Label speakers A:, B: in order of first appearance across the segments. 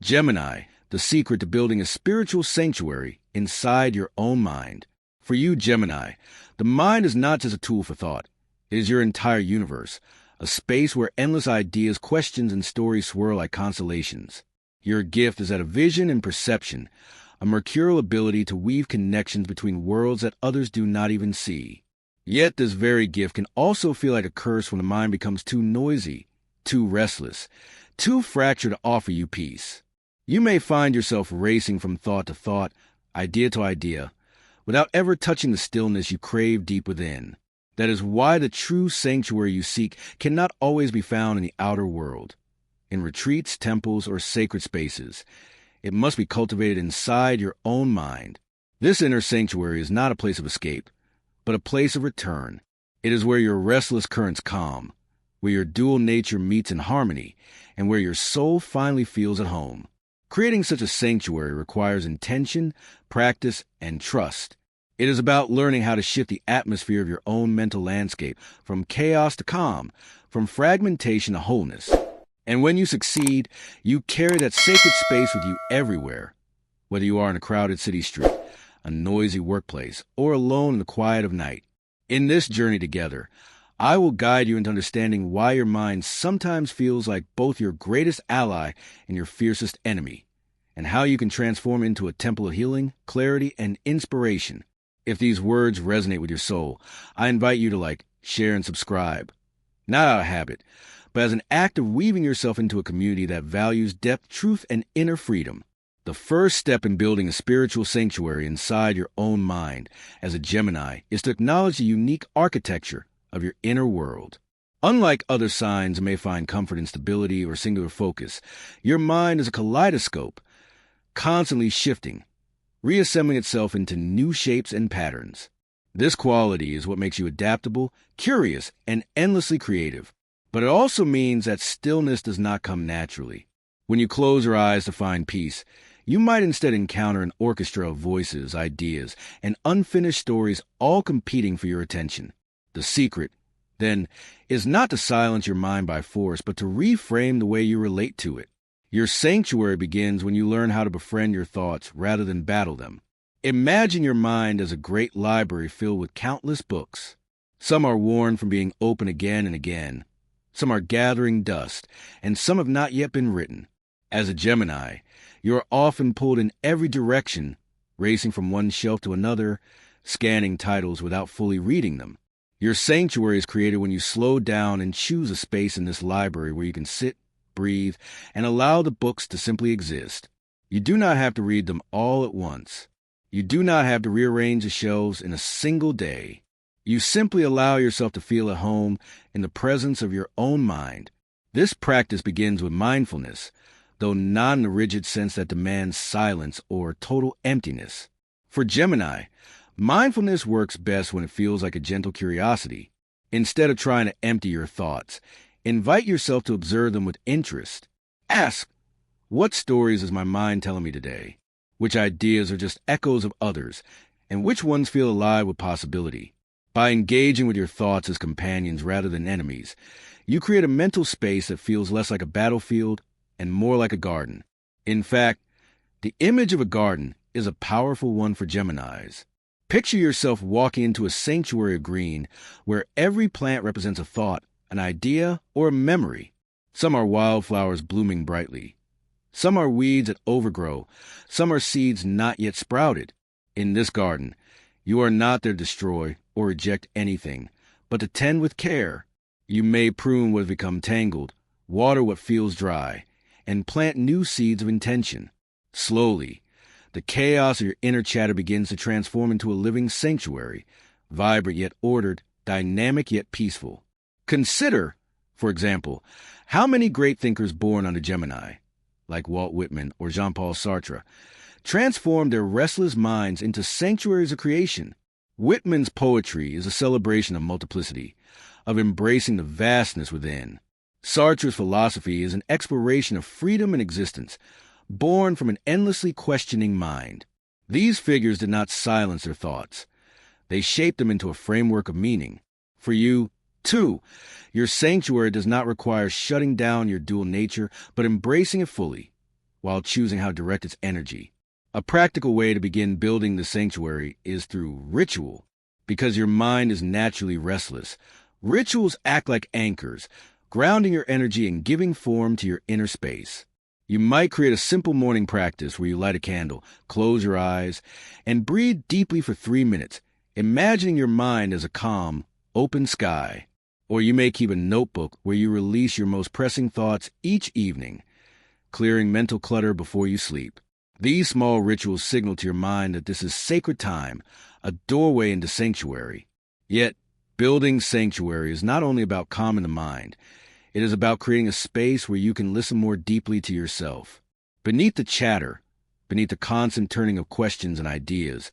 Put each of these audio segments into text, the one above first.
A: Gemini, the secret to building a spiritual sanctuary inside your own mind. For you, Gemini, the mind is not just a tool for thought. It is your entire universe, a space where endless ideas, questions, and stories swirl like constellations. Your gift is that of vision and perception, a mercurial ability to weave connections between worlds that others do not even see. Yet this very gift can also feel like a curse when the mind becomes too noisy, too restless, too fractured to offer you peace. You may find yourself racing from thought to thought, idea to idea, without ever touching the stillness you crave deep within. That is why the true sanctuary you seek cannot always be found in the outer world, in retreats, temples, or sacred spaces. It must be cultivated inside your own mind. This inner sanctuary is not a place of escape, but a place of return. It is where your restless currents calm, where your dual nature meets in harmony, and where your soul finally feels at home. Creating such a sanctuary requires intention, practice, and trust. It is about learning how to shift the atmosphere of your own mental landscape from chaos to calm, from fragmentation to wholeness. And when you succeed, you carry that sacred space with you everywhere, whether you are in a crowded city street, a noisy workplace, or alone in the quiet of night. In this journey together, I will guide you into understanding why your mind sometimes feels like both your greatest ally and your fiercest enemy, and how you can transform it into a temple of healing, clarity, and inspiration. If these words resonate with your soul, I invite you to share, and subscribe. Not out of habit, but as an act of weaving yourself into a community that values depth, truth, and inner freedom. The first step in building a spiritual sanctuary inside your own mind as a Gemini is to acknowledge the unique architecture of your inner world. Unlike other signs that may find comfort in stability or singular focus, your mind is a kaleidoscope, constantly shifting, reassembling itself into new shapes and patterns. This quality is what makes you adaptable, curious, and endlessly creative. But it also means that stillness does not come naturally. When you close your eyes to find peace, you might instead encounter an orchestra of voices, ideas, and unfinished stories all competing for your attention. The secret, then, is not to silence your mind by force, but to reframe the way you relate to it. Your sanctuary begins when you learn how to befriend your thoughts rather than battle them. Imagine your mind as a great library filled with countless books. Some are worn from being opened again and again. Some are gathering dust, and some have not yet been written. As a Gemini, you are often pulled in every direction, racing from one shelf to another, scanning titles without fully reading them. Your sanctuary is created when you slow down and choose a space in this library where you can sit, breathe, and allow the books to simply exist. You do not have to read them all at once. You do not have to rearrange the shelves in a single day. You simply allow yourself to feel at home in the presence of your own mind. This practice begins with mindfulness, though not in the rigid sense that demands silence or total emptiness. For Gemini, mindfulness works best when it feels like a gentle curiosity. Instead of trying to empty your thoughts, invite yourself to observe them with interest. Ask, what stories is my mind telling me today? Which ideas are just echoes of others? And which ones feel alive with possibility? By engaging with your thoughts as companions rather than enemies, you create a mental space that feels less like a battlefield and more like a garden. In fact, the image of a garden is a powerful one for Geminis. Picture yourself walking into a sanctuary of green where every plant represents a thought, an idea, or a memory. Some are wildflowers blooming brightly. Some are weeds that overgrow. Some are seeds not yet sprouted. In this garden, you are not there to destroy or reject anything, but to tend with care. You may prune what has become tangled, water what feels dry, and plant new seeds of intention. Slowly, the chaos of your inner chatter begins to transform into a living sanctuary, vibrant yet ordered, dynamic yet peaceful. Consider, for example, how many great thinkers born under Gemini, like Walt Whitman or Jean-Paul Sartre, transformed their restless minds into sanctuaries of creation. Whitman's poetry is a celebration of multiplicity, of embracing the vastness within. Sartre's philosophy is an exploration of freedom and existence, born from an endlessly questioning mind. These figures did not silence their thoughts. They shaped them into a framework of meaning. For you, too, your sanctuary does not require shutting down your dual nature, but embracing it fully. while choosing how to direct its energy. A practical way to begin building the sanctuary is through ritual. Because your mind is naturally restless, rituals act like anchors, grounding your energy and giving form to your inner space. You might create a simple morning practice where you light a candle, close your eyes, and breathe deeply for 3 minutes, imagining your mind as a calm, open sky. Or you may keep a notebook where you release your most pressing thoughts each evening, clearing mental clutter before you sleep. These small rituals signal to your mind that this is sacred time, a doorway into sanctuary. Yet, building sanctuary is not only about calming the mind. It is about creating a space where you can listen more deeply to yourself. Beneath the chatter, beneath the constant turning of questions and ideas,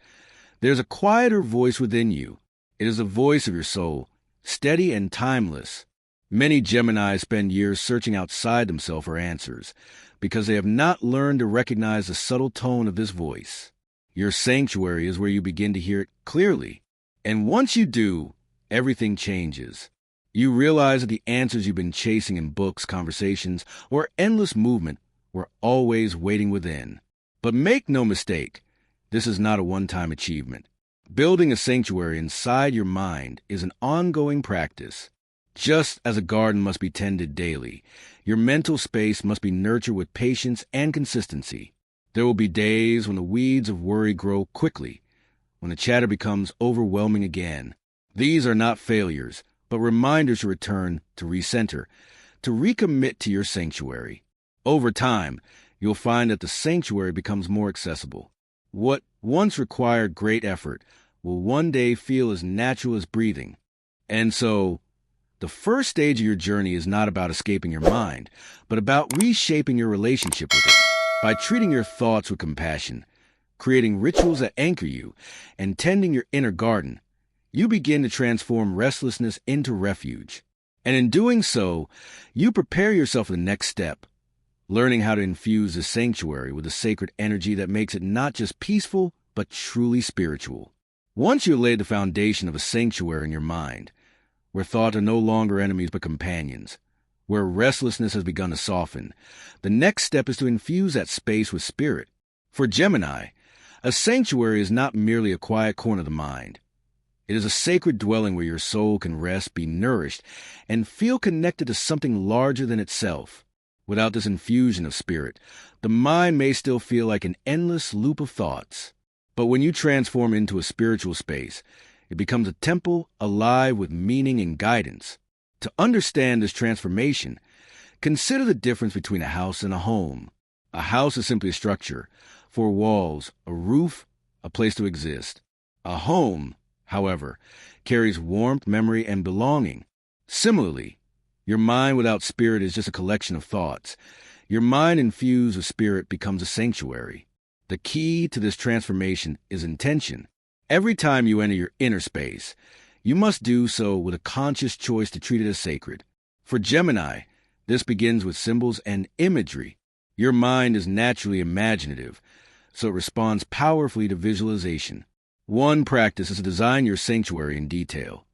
A: there's a quieter voice within you. It is the voice of your soul, steady and timeless. Many Geminis spend years searching outside themselves for answers because they have not learned to recognize the subtle tone of this voice. Your sanctuary is where you begin to hear it clearly. And once you do, everything changes. You realize that the answers you've been chasing in books, conversations, or endless movement were always waiting within. But make no mistake, this is not a one-time achievement. Building a sanctuary inside your mind is an ongoing practice. Just as a garden must be tended daily, your mental space must be nurtured with patience and consistency. There will be days when the weeds of worry grow quickly, when the chatter becomes overwhelming again. These are not failures, but reminders to return, to recenter, to recommit to your sanctuary. Over time, you'll find that the sanctuary becomes more accessible. What once required great effort will one day feel as natural as breathing. And so, the first stage of your journey is not about escaping your mind, but about reshaping your relationship with it. By treating your thoughts with compassion, creating rituals that anchor you, and tending your inner garden, you begin to transform restlessness into refuge. And in doing so, you prepare yourself for the next step, learning how to infuse the sanctuary with a sacred energy that makes it not just peaceful, but truly spiritual. Once you lay the foundation of a sanctuary in your mind, where thoughts are no longer enemies but companions, where restlessness has begun to soften, the next step is to infuse that space with spirit. For Gemini, a sanctuary is not merely a quiet corner of the mind. It is a sacred dwelling where your soul can rest, be nourished, and feel connected to something larger than itself. Without this infusion of spirit, the mind may still feel like an endless loop of thoughts. But when you transform into a spiritual space, it becomes a temple alive with meaning and guidance. To understand this transformation, consider the difference between a house and a home. A house is simply a structure, 4 walls, a roof, a place to exist. A home, however, carries warmth, memory, and belonging. Similarly, your mind without spirit is just a collection of thoughts. Your mind infused with spirit becomes a sanctuary. The key to this transformation is intention. Every time you enter your inner space, you must do so with a conscious choice to treat it as sacred. For Gemini, this begins with symbols and imagery. Your mind is naturally imaginative, so it responds powerfully to visualization. One practice is to design your sanctuary in detail.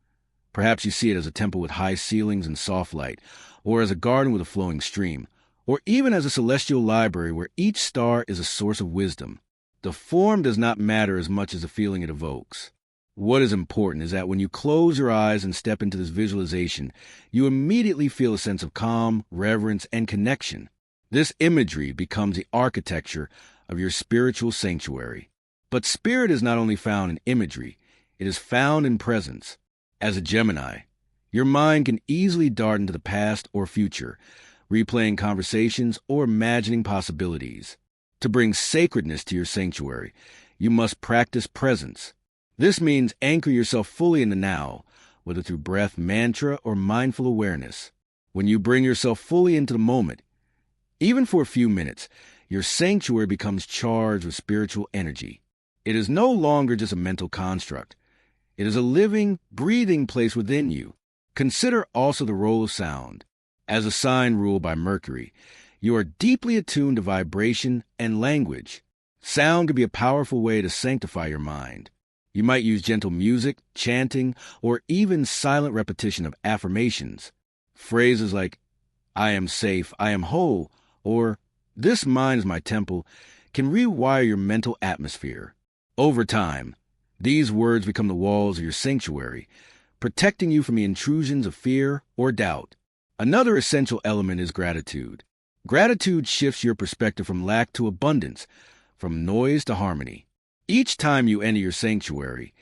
A: Perhaps you see it as a temple with high ceilings and soft light, or as a garden with a flowing stream, or even as a celestial library where each star is a source of wisdom. The form does not matter as much as the feeling it evokes. What is important is that when you close your eyes and step into this visualization, you immediately feel a sense of calm, reverence, and connection. This imagery becomes the architecture of your spiritual sanctuary. But spirit is not only found in imagery, it is found in presence. As a Gemini, your mind can easily dart into the past or future, replaying conversations or imagining possibilities. To bring sacredness to your sanctuary, you must practice presence. This means anchor yourself fully in the now, whether through breath, mantra, or mindful awareness. When you bring yourself fully into the moment, even for a few minutes, your sanctuary becomes charged with spiritual energy. It is no longer just a mental construct. It is a living, breathing place within you. Consider also the role of sound. As a sign ruled by Mercury, you are deeply attuned to vibration and language. Sound can be a powerful way to sanctify your mind. You might use gentle music, chanting, or even silent repetition of affirmations. Phrases like, "I am safe, I am whole," or This mind is my temple can rewire your mental atmosphere. Over time, these words become the walls of your sanctuary, protecting you from the intrusions of fear or doubt. Another essential element is gratitude. Gratitude shifts your perspective from lack to abundance, from noise to harmony. Each time you enter your sanctuary,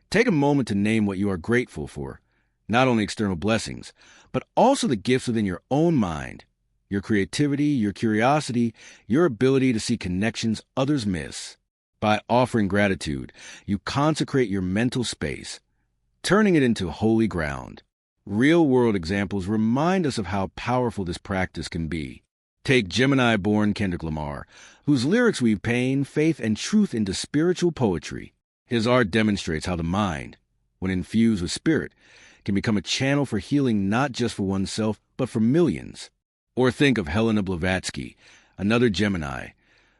A: take a moment to name what you are grateful for, not only external blessings, but also the gifts within your own mind, your creativity, your curiosity, your ability to see connections others miss. By offering gratitude, you consecrate your mental space, turning it into holy ground. Real-world examples remind us of how powerful this practice can be. Take Gemini-born Kendrick Lamar, whose lyrics weave pain, faith, and truth into spiritual poetry. His art demonstrates how the mind, when infused with spirit, can become a channel for healing not just for oneself, but for millions. Or think of Helena Blavatsky, another Gemini,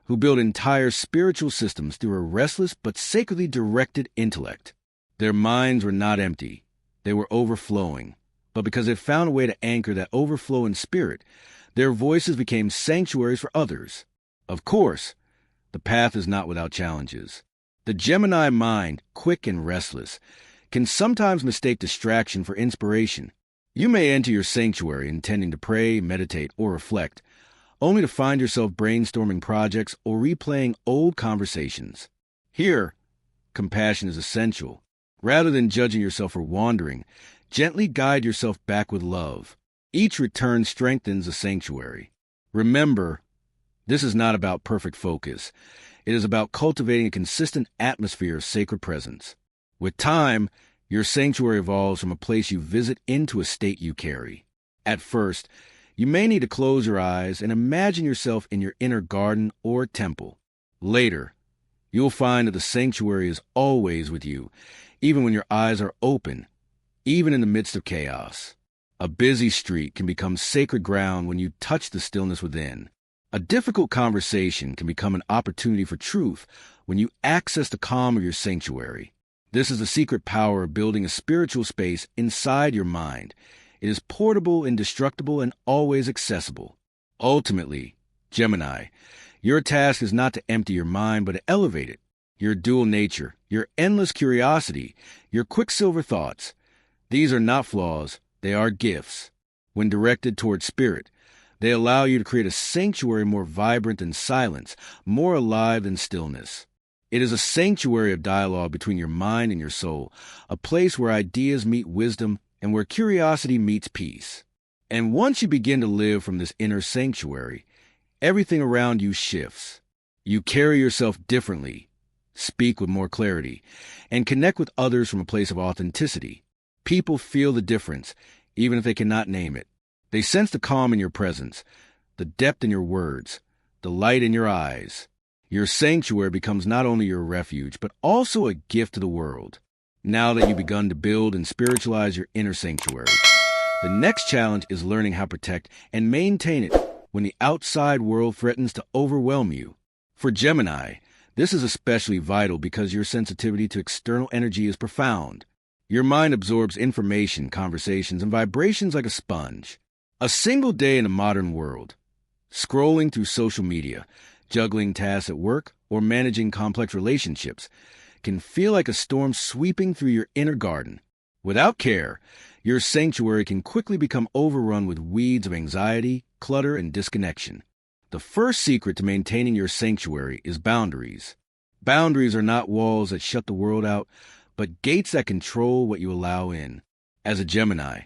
A: who built entire spiritual systems through a restless but sacredly directed intellect. Their minds were not empty. They were overflowing. But because they found a way to anchor that overflow in spirit, their voices became sanctuaries for others. Of course, the path is not without challenges. The Gemini mind, quick and restless, can sometimes mistake distraction for inspiration. You may enter your sanctuary intending to pray, meditate, or reflect, only to find yourself brainstorming projects or replaying old conversations. Here, compassion is essential. Rather than judging yourself for wandering, gently guide yourself back with love. Each return strengthens the sanctuary. Remember, this is not about perfect focus. It is about cultivating a consistent atmosphere of sacred presence. With time, your sanctuary evolves from a place you visit into a state you carry. At first, you may need to close your eyes and imagine yourself in your inner garden or temple. Later, you'll find that the sanctuary is always with you, even when your eyes are open, even in the midst of chaos. A busy street can become sacred ground when you touch the stillness within. A difficult conversation can become an opportunity for truth when you access the calm of your sanctuary. This is the secret power of building a spiritual space inside your mind. It is portable, indestructible, and always accessible. Ultimately, Gemini, your task is not to empty your mind, but to elevate it. Your dual nature, your endless curiosity, your quicksilver thoughts. These are not flaws, they are gifts. When directed toward spirit, they allow you to create a sanctuary more vibrant than silence, more alive than stillness. It is a sanctuary of dialogue between your mind and your soul, a place where ideas meet wisdom and where curiosity meets peace. And once you begin to live from this inner sanctuary, everything around you shifts. You carry yourself differently, speak with more clarity, and connect with others from a place of authenticity. People feel the difference, even if they cannot name it. They sense the calm in your presence, the depth in your words, the light in your eyes. Your sanctuary becomes not only your refuge, but also a gift to the world. Now that you've begun to build and spiritualize your inner sanctuary, the next challenge is learning how to protect and maintain it when the outside world threatens to overwhelm you. For Gemini, this is especially vital because your sensitivity to external energy is profound. Your mind absorbs information, conversations, and vibrations like a sponge. A single day in the modern world, scrolling through social media, juggling tasks at work, or managing complex relationships, can feel like a storm sweeping through your inner garden. Without care, your sanctuary can quickly become overrun with weeds of anxiety, clutter, and disconnection. The first secret to maintaining your sanctuary is boundaries. Boundaries are not walls that shut the world out, but gates that control what you allow in. As a Gemini,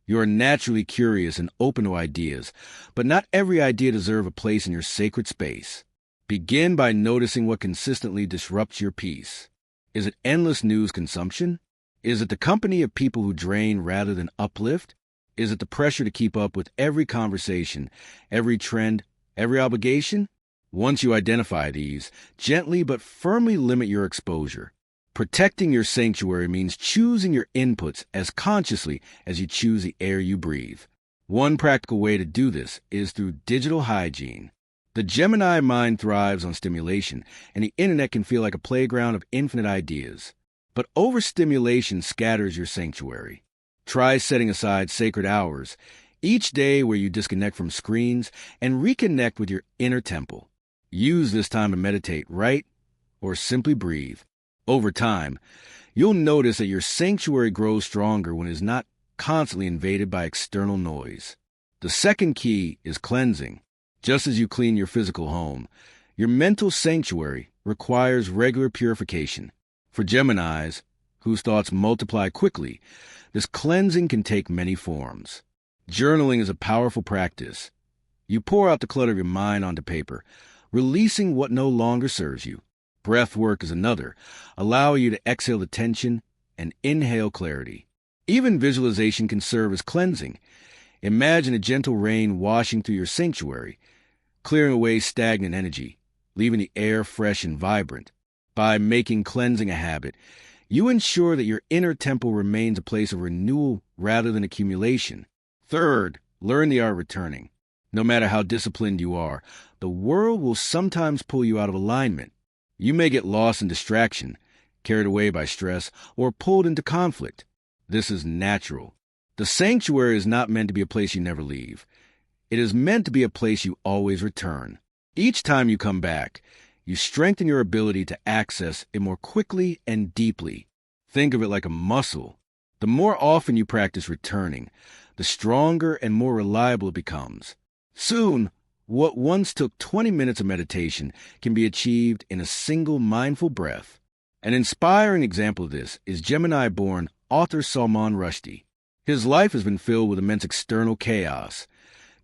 A: you are naturally curious and open to ideas, but not every idea deserves a place in your sacred space. Begin by noticing what consistently disrupts your peace. Is it endless news consumption? Is it the company of people who drain rather than uplift? Is it the pressure to keep up with every conversation, every trend, every obligation? Once you identify these, gently but firmly limit your exposure. Protecting your sanctuary means choosing your inputs as consciously as you choose the air you breathe. One practical way to do this is through digital hygiene. The Gemini mind thrives on stimulation, and the internet can feel like a playground of infinite ideas. But overstimulation scatters your sanctuary. Try setting aside sacred hours, Each day where you disconnect from screens and reconnect with your inner temple. Use this time to meditate, write, or simply breathe. Over time, you'll notice that your sanctuary grows stronger when it is not constantly invaded by external noise. The second key is cleansing. Just as you clean your physical home, your mental sanctuary requires regular purification. For Geminis, whose thoughts multiply quickly, this cleansing can take many forms. Journaling is a powerful practice. You pour out the clutter of your mind onto paper, releasing what no longer serves you. Breath work is another, allowing you to exhale the tension and inhale clarity. Even visualization can serve as cleansing. Imagine a gentle rain washing through your sanctuary, clearing away stagnant energy, leaving the air fresh and vibrant. By making cleansing a habit, you ensure that your inner temple remains a place of renewal rather than accumulation. Third, learn the art of returning. No matter how disciplined you are, the world will sometimes pull you out of alignment. You may get lost in distraction, carried away by stress, or pulled into conflict. This is natural. The sanctuary is not meant to be a place you never leave. It is meant to be a place you always return. Each time you come back, you strengthen your ability to access it more quickly and deeply. Think of it like a muscle. The more often you practice returning, the stronger and more reliable it becomes. Soon, what once took 20 minutes of meditation can be achieved in a single mindful breath. An inspiring example of this is Gemini-born author Salman Rushdie. His life has been filled with immense external chaos,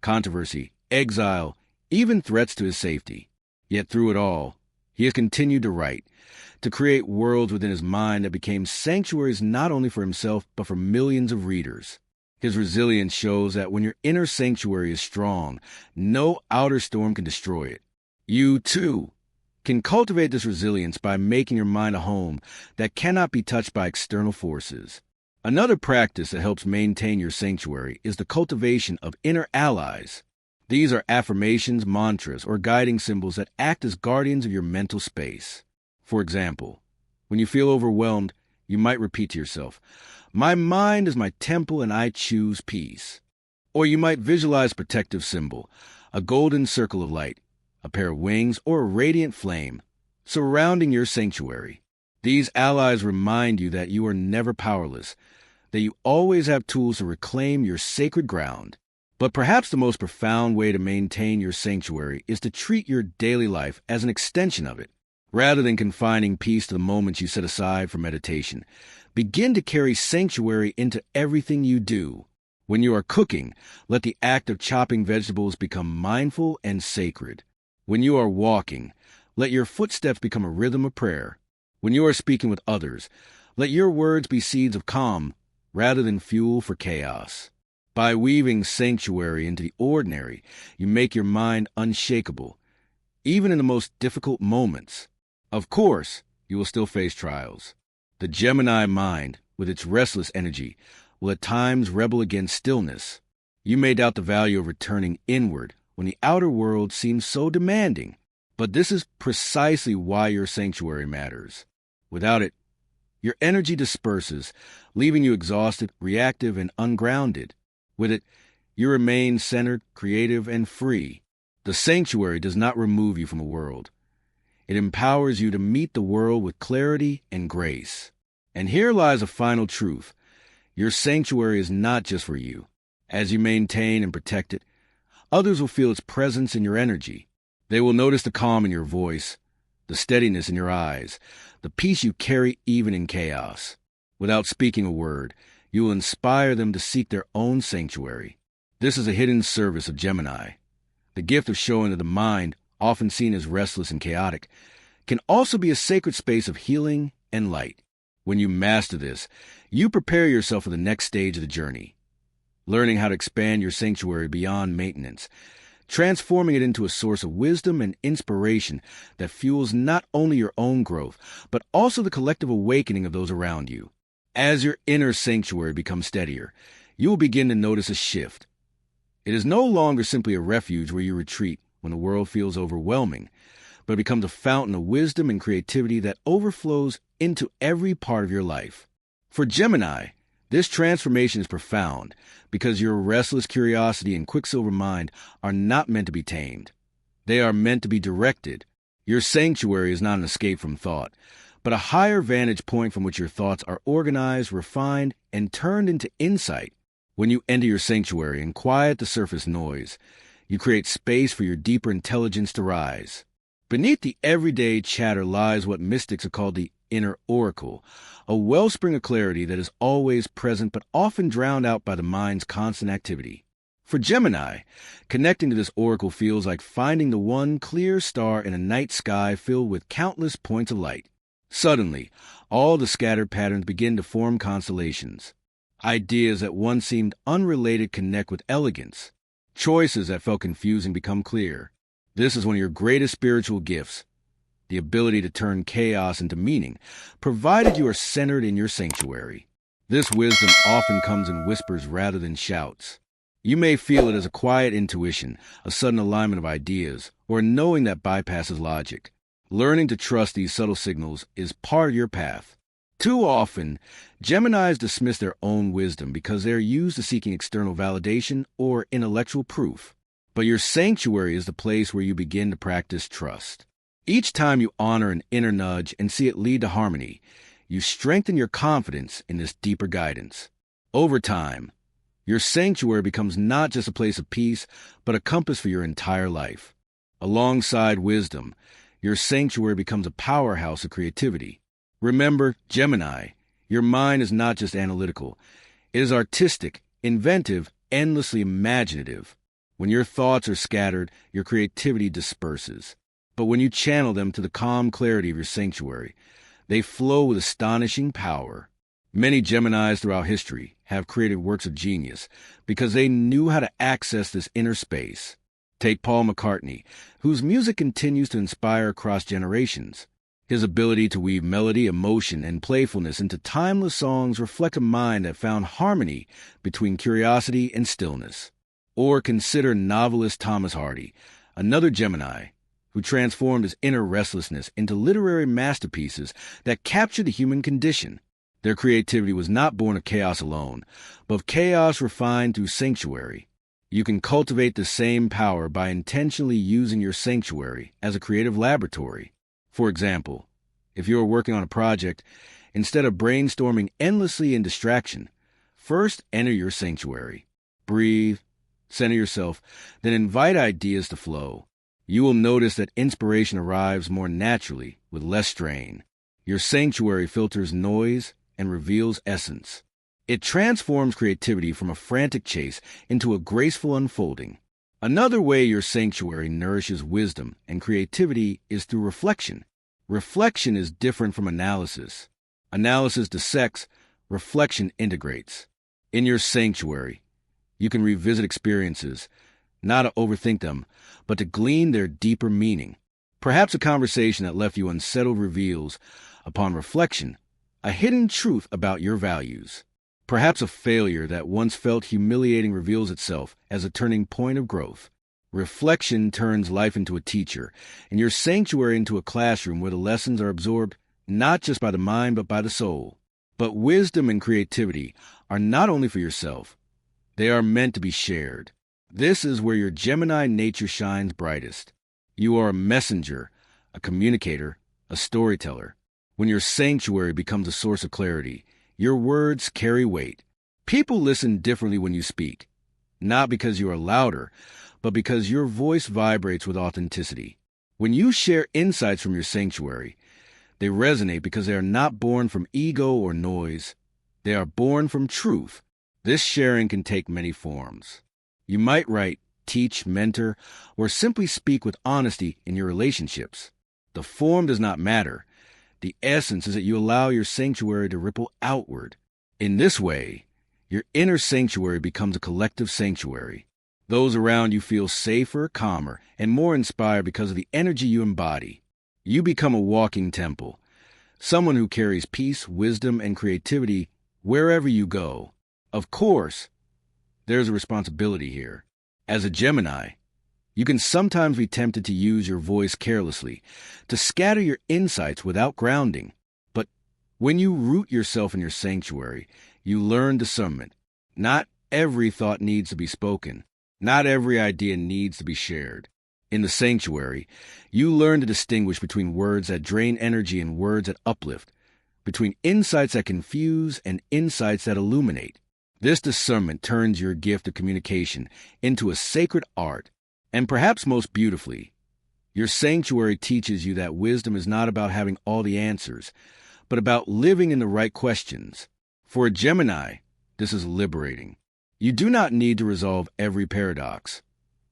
A: controversy, exile, even threats to his safety. Yet through it all, he has continued to write, to create worlds within his mind that became sanctuaries not only for himself, but for millions of readers. His resilience shows that when your inner sanctuary is strong, no outer storm can destroy it. You, too, can cultivate this resilience by making your mind a home that cannot be touched by external forces. Another practice that helps maintain your sanctuary is the cultivation of inner allies. These are affirmations, mantras, or guiding symbols that act as guardians of your mental space. For example, when you feel overwhelmed, you might repeat to yourself, "My mind is my temple and I choose peace." Or you might visualize a protective symbol, a golden circle of light, a pair of wings, or a radiant flame surrounding your sanctuary. These allies remind you that you are never powerless, that you always have tools to reclaim your sacred ground. But perhaps the most profound way to maintain your sanctuary is to treat your daily life as an extension of it. Rather than confining peace to the moments you set aside for meditation, begin to carry sanctuary into everything you do. When you are cooking, let the act of chopping vegetables become mindful and sacred. When you are walking, let your footsteps become a rhythm of prayer. When you are speaking with others, let your words be seeds of calm rather than fuel for chaos. By weaving sanctuary into the ordinary, you make your mind unshakable, even in the most difficult moments. Of course, you will still face trials. The Gemini mind, with its restless energy, will at times rebel against stillness. You may doubt the value of returning inward when the outer world seems so demanding, but this is precisely why your sanctuary matters. Without it, your energy disperses, leaving you exhausted, reactive, and ungrounded. With it, you remain centered, creative, and free. The sanctuary does not remove you from the world. It empowers you to meet the world with clarity and grace. And here lies a final truth. Your sanctuary is not just for you. As you maintain and protect it, others will feel its presence in your energy. They will notice the calm in your voice, the steadiness in your eyes, the peace you carry even in chaos. Without speaking a word, you will inspire them to seek their own sanctuary. This is a hidden service of Gemini. The gift of showing that the mind, often seen as restless and chaotic, can also be a sacred space of healing and light. When you master this, you prepare yourself for the next stage of the journey, learning how to expand your sanctuary beyond maintenance, transforming it into a source of wisdom and inspiration that fuels not only your own growth, but also the collective awakening of those around you. As your inner sanctuary becomes steadier, you will begin to notice a shift. It is no longer simply a refuge where you retreat when the world feels overwhelming, but it becomes a fountain of wisdom and creativity that overflows into every part of your life. For Gemini, This transformation is profound because your restless curiosity and quicksilver mind are not meant to be tamed. They are meant to be directed. Your sanctuary is not an escape from thought, but a higher vantage point from which your thoughts are organized, refined, and turned into insight. When you enter your sanctuary and quiet the surface noise, you create space for your deeper intelligence to rise. Beneath the everyday chatter lies what mystics have called the inner oracle, a wellspring of clarity that is always present but often drowned out by the mind's constant activity. For Gemini, connecting to this oracle feels like finding the one clear star in a night sky filled with countless points of light. Suddenly, all the scattered patterns begin to form constellations. Ideas that once seemed unrelated connect with elegance. Choices that felt confusing become clear. This is one of your greatest spiritual gifts, the ability to turn chaos into meaning, provided you are centered in your sanctuary. This wisdom often comes in whispers rather than shouts. You may feel it as a quiet intuition, a sudden alignment of ideas, or a knowing that bypasses logic. Learning to trust these subtle signals is part of your path. Too often, Geminis dismiss their own wisdom because they are used to seeking external validation or intellectual proof. But your sanctuary is the place where you begin to practice trust. Each time you honor an inner nudge and see it lead to harmony, you strengthen your confidence in this deeper guidance. Over time, your sanctuary becomes not just a place of peace, but a compass for your entire life. Alongside wisdom, your sanctuary becomes a powerhouse of creativity. Remember, Gemini, your mind is not just analytical. It is artistic, inventive, endlessly imaginative. When your thoughts are scattered, your creativity disperses. But when you channel them to the calm clarity of your sanctuary, they flow with astonishing power. Many Geminis throughout history have created works of genius because they knew how to access this inner space. Take Paul McCartney, whose music continues to inspire across generations. His ability to weave melody, emotion, and playfulness into timeless songs reflect a mind that found harmony between curiosity and stillness. Or consider novelist Thomas Hardy, another Gemini, who transformed his inner restlessness into literary masterpieces that captured the human condition. Their creativity was not born of chaos alone, but of chaos refined through sanctuary. You can cultivate the same power by intentionally using your sanctuary as a creative laboratory. For example, if you are working on a project, instead of brainstorming endlessly in distraction, first enter your sanctuary. Breathe, center yourself, then invite ideas to flow. You will notice that inspiration arrives more naturally, with less strain. Your sanctuary filters noise and reveals essence. It transforms creativity from a frantic chase into a graceful unfolding. Another way your sanctuary nourishes wisdom and creativity is through reflection. Reflection is different from analysis. Analysis dissects, reflection integrates. In your sanctuary, you can revisit experiences, not to overthink them, but to glean their deeper meaning. Perhaps a conversation that left you unsettled reveals, upon reflection, a hidden truth about your values. Perhaps a failure that once felt humiliating reveals itself as a turning point of growth. Reflection turns life into a teacher, and your sanctuary into a classroom where the lessons are absorbed not just by the mind but by the soul. But wisdom and creativity are not only for yourself. They are meant to be shared. This is where your Gemini nature shines brightest. You are a messenger, a communicator, a storyteller. When your sanctuary becomes a source of clarity, your words carry weight. People listen differently when you speak, not because you are louder, but because your voice vibrates with authenticity. When you share insights from your sanctuary, they resonate because they are not born from ego or noise. They are born from truth. This sharing can take many forms. You might write, teach, mentor, or simply speak with honesty in your relationships. The form does not matter. The essence is that you allow your sanctuary to ripple outward. In this way, your inner sanctuary becomes a collective sanctuary. Those around you feel safer, calmer, and more inspired because of the energy you embody. You become a walking temple, someone who carries peace, wisdom, and creativity wherever you go. Of course, there's a responsibility here. As a Gemini, you can sometimes be tempted to use your voice carelessly, to scatter your insights without grounding. But when you root yourself in your sanctuary, You learn discernment. Not every thought needs to be spoken. Not every idea needs to be shared. In the sanctuary, you learn to distinguish between words that drain energy and words that uplift, between insights that confuse and insights that illuminate. This discernment turns your gift of communication into a sacred art, and perhaps most beautifully, your sanctuary teaches you that wisdom is not about having all the answers, but about living in the right questions. For a Gemini, this is liberating. You do not need to resolve every paradox,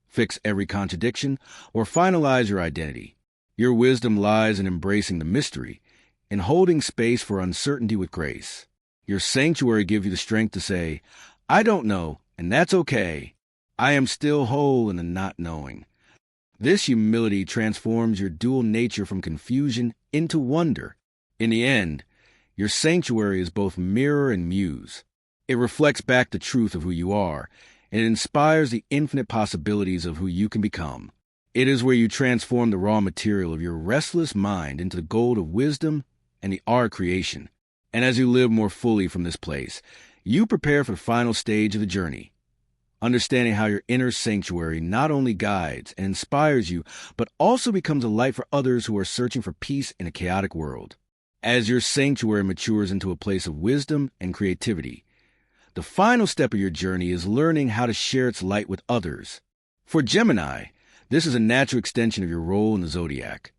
A: fix every contradiction, or finalize your identity. Your wisdom lies in embracing the mystery, in holding space for uncertainty with grace. Your sanctuary gives you the strength to say, I don't know, and that's okay. I am still whole in the not knowing. This humility transforms your dual nature from confusion into wonder. In the end, your sanctuary is both mirror and muse. It reflects back the truth of who you are, and it inspires the infinite possibilities of who you can become. It is where you transform the raw material of your restless mind into the gold of wisdom and the art of creation. And as you live more fully from this place, you prepare for the final stage of the journey, understanding how your inner sanctuary not only guides and inspires you, but also becomes a light for others who are searching for peace in a chaotic world. As your sanctuary matures into a place of wisdom and creativity, the final step of your journey is learning how to share its light with others. For Gemini, this is a natural extension of your role in the zodiac.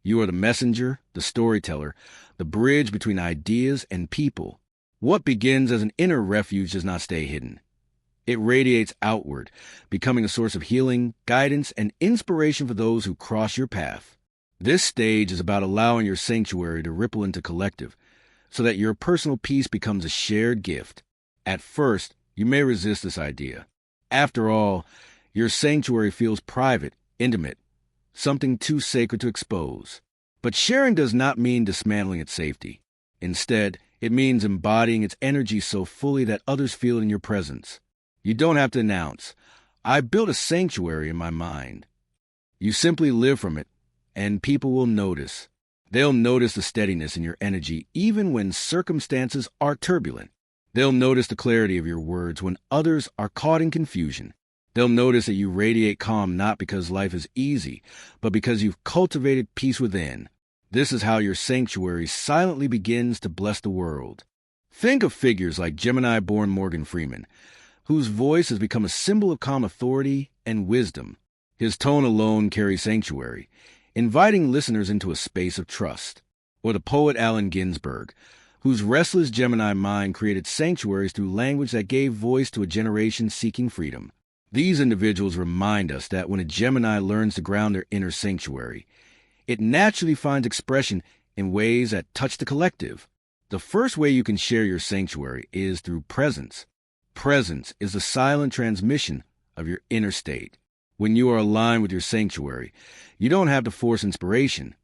A: You are the messenger, the storyteller, the bridge between ideas and people. What begins as an inner refuge does not stay hidden. It radiates outward, becoming a source of healing, guidance, and inspiration for those who cross your path. This stage is about allowing your sanctuary to ripple into collective, so that your personal peace becomes a shared gift. At first, you may resist this idea. After all, your sanctuary feels private, intimate, something too sacred to expose. But sharing does not mean dismantling its safety. Instead, it means embodying its energy so fully that others feel it in your presence. You don't have to announce, I built a sanctuary in my mind. You simply live from it, and people will notice. They'll notice the steadiness in your energy even when circumstances are turbulent. They'll notice the clarity of your words when others are caught in confusion. They'll notice that you radiate calm not because life is easy, but because you've cultivated peace within. This is how your sanctuary silently begins to bless the world. Think of figures like Gemini-born Morgan Freeman, whose voice has become a symbol of calm authority and wisdom. His tone alone carries sanctuary, inviting listeners into a space of trust. Or the poet Allen Ginsberg, whose restless Gemini mind created sanctuaries through language that gave voice to a generation seeking freedom. These individuals remind us that when a Gemini learns to ground their inner sanctuary, it naturally finds expression in ways that touch the collective. The first way you can share your sanctuary is through presence. Presence is the silent transmission of your inner state. When you are aligned with your sanctuary, you don't have to force inspiration.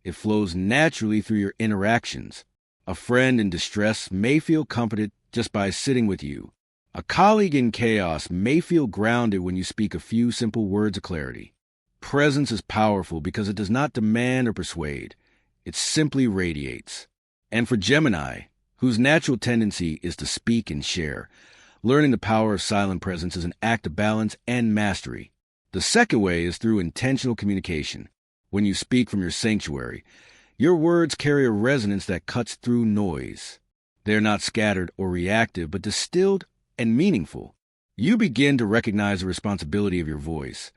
A: It flows naturally through your interactions. A friend in distress may feel comforted just by sitting with you. A colleague in chaos may feel grounded when you speak a few simple words of clarity. Presence is powerful because it does not demand or persuade. It simply radiates. And for Gemini, whose natural tendency is to speak and share, learning the power of silent presence is an act of balance and mastery. The second way is through intentional communication. When you speak from your sanctuary, your words carry a resonance that cuts through noise. They are not scattered or reactive, but distilled and meaningful. You begin to recognize the responsibility of your voice,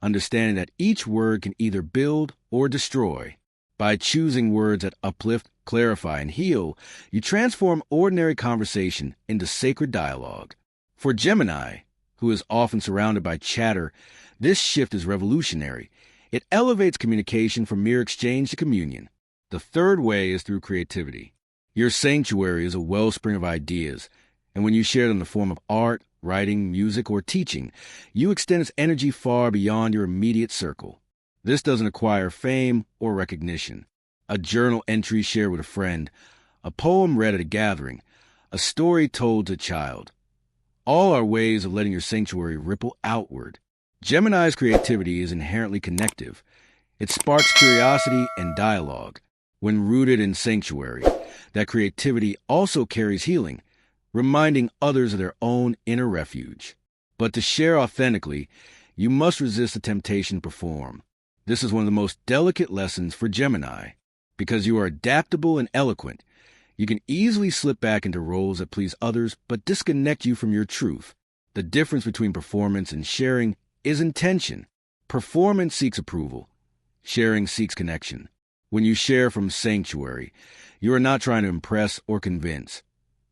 A: understanding that each word can either build or destroy. By choosing words that uplift, clarify, and heal, you transform ordinary conversation into sacred dialogue. For Gemini, who is often surrounded by chatter, this shift is revolutionary. It elevates communication from mere exchange to communion. The third way is through creativity. Your sanctuary is a wellspring of ideas, and when you share them in the form of art, writing, music, or teaching, you extend its energy far beyond your immediate circle. This doesn't acquire fame or recognition. A journal entry shared with a friend, a poem read at a gathering, a story told to a child. All are ways of letting your sanctuary ripple outward. Gemini's creativity is inherently connective. It sparks curiosity and dialogue. When rooted in sanctuary, that creativity also carries healing, reminding others of their own inner refuge. But to share authentically, you must resist the temptation to perform. This is one of the most delicate lessons for Gemini. Because you are adaptable and eloquent, you can easily slip back into roles that please others but disconnect you from your truth. The difference between performance and sharing is intention. Performance seeks approval. Sharing seeks connection. When you share from sanctuary, you are not trying to impress or convince.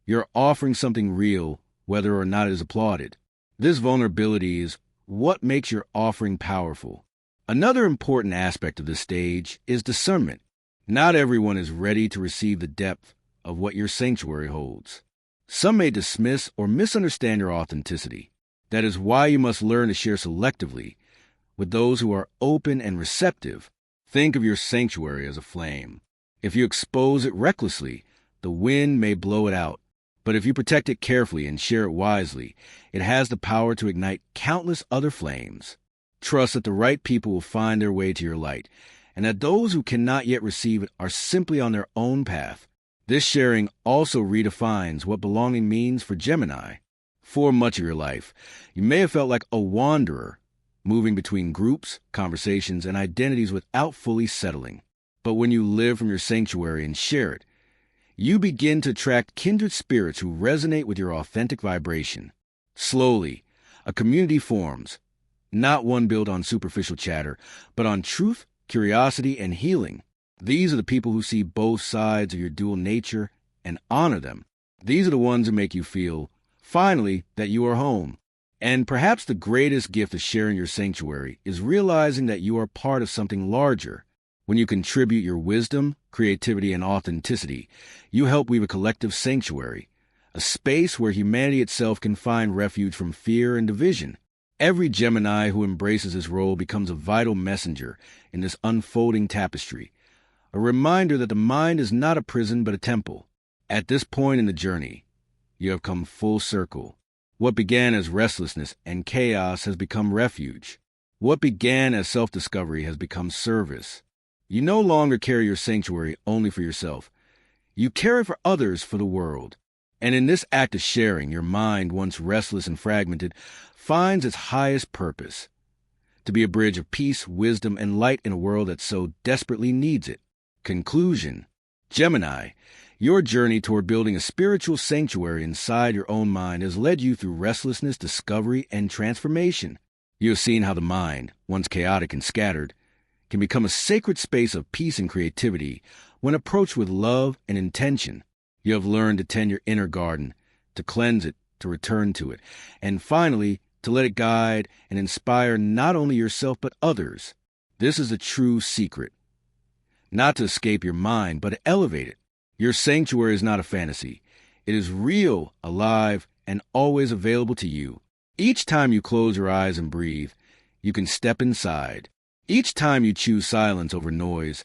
A: You're offering something real, whether or not it is applauded. This vulnerability is what makes your offering powerful. Another important aspect of this stage is discernment. Not everyone is ready to receive the depth of what your sanctuary holds. Some may dismiss or misunderstand your authenticity. That is why you must learn to share selectively with those who are open and receptive. Think of your sanctuary as a flame. If you expose it recklessly, the wind may blow it out. But if you protect it carefully and share it wisely, it has the power to ignite countless other flames. Trust that the right people will find their way to your light, and that those who cannot yet receive it are simply on their own path. This sharing also redefines what belonging means for Gemini. For much of your life, you may have felt like a wanderer, moving between groups, conversations, and identities without fully settling. But when you live from your sanctuary and share it, you begin to attract kindred spirits who resonate with your authentic vibration. Slowly, a community forms, not one built on superficial chatter, but on truth, curiosity, and healing. These are the people who see both sides of your dual nature and honor them. These are the ones who make you feel, finally, that you are home. And perhaps the greatest gift of sharing your sanctuary is realizing that you are part of something larger. When you contribute your wisdom, creativity, and authenticity, you help weave a collective sanctuary, a space where humanity itself can find refuge from fear and division. Every Gemini who embraces this role becomes a vital messenger in this unfolding tapestry, a reminder that the mind is not a prison but a temple. At this point in the journey, you have come full circle. What began as restlessness and chaos has become refuge. What began as self-discovery has become service. You no longer carry your sanctuary only for yourself. You care for others, for the world. And in this act of sharing, your mind, once restless and fragmented, finds its highest purpose: to be a bridge of peace, wisdom, and light in a world that so desperately needs it. Conclusion. Gemini, your journey toward building a spiritual sanctuary inside your own mind has led you through restlessness, discovery, and transformation. You have seen how the mind, once chaotic and scattered, can become a sacred space of peace and creativity when approached with love and intention. You have learned to tend your inner garden, to cleanse it, to return to it, and finally, to let it guide and inspire not only yourself but others. This is a true secret. Not to escape your mind, but to elevate it. Your sanctuary is not a fantasy. It is real, alive, and always available to you. Each time you close your eyes and breathe, you can step inside. Each time you choose silence over noise,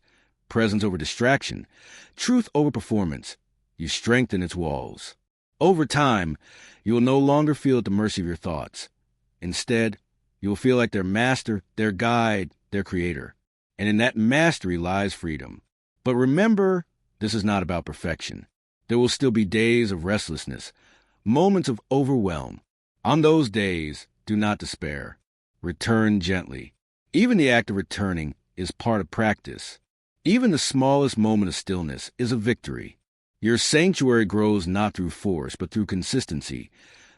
A: presence over distraction, truth over performance, you strengthen its walls. Over time, you will no longer feel at the mercy of your thoughts. Instead, you will feel like their master, their guide, their creator. And in that mastery lies freedom. But remember, this is not about perfection. There will still be days of restlessness, moments of overwhelm. On those days, do not despair. Return gently. Even the act of returning is part of practice. Even the smallest moment of stillness is a victory. Your sanctuary grows not through force, but through consistency,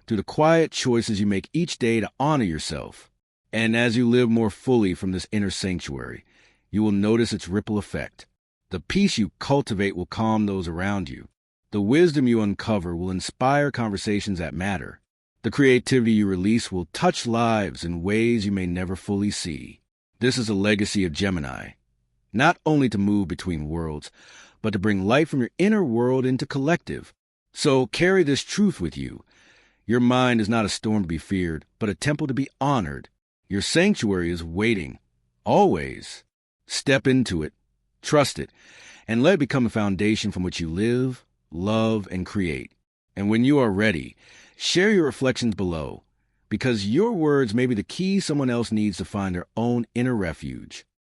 A: through the quiet choices you make each day to honor yourself. And as you live more fully from this inner sanctuary, you will notice its ripple effect. The peace you cultivate will calm those around you. The wisdom you uncover will inspire conversations that matter. The creativity you release will touch lives in ways you may never fully see. This is a legacy of Gemini, not only to move between worlds, but to bring light from your inner world into collective. So carry this truth with you. Your mind is not a storm to be feared, but a temple to be honored. Your sanctuary is waiting, always. Step into it, trust it, and let it become a foundation from which you live, love, and create. And when you are ready, share your reflections below, because your words may be the key someone else needs to find their own inner refuge.